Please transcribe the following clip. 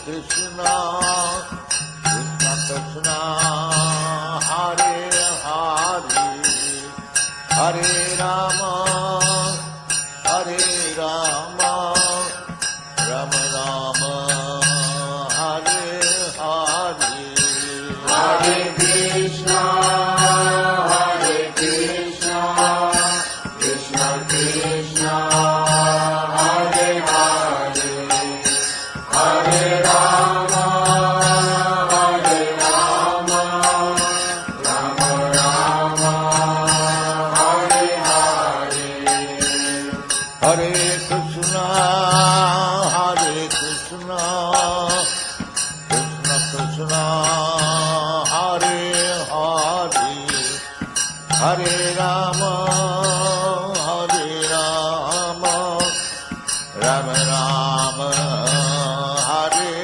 Krishna Krishna Krishna Hare Hare Hare Rama Hare Rama Rama Rama Hare Hare Hare Krishna Hare Krishna Krishna Krishna Hare Hare Hare Rama Hare Rama Rama Rama Hare Hare Hare Krishna Krishna Krishna Hare Hare Hare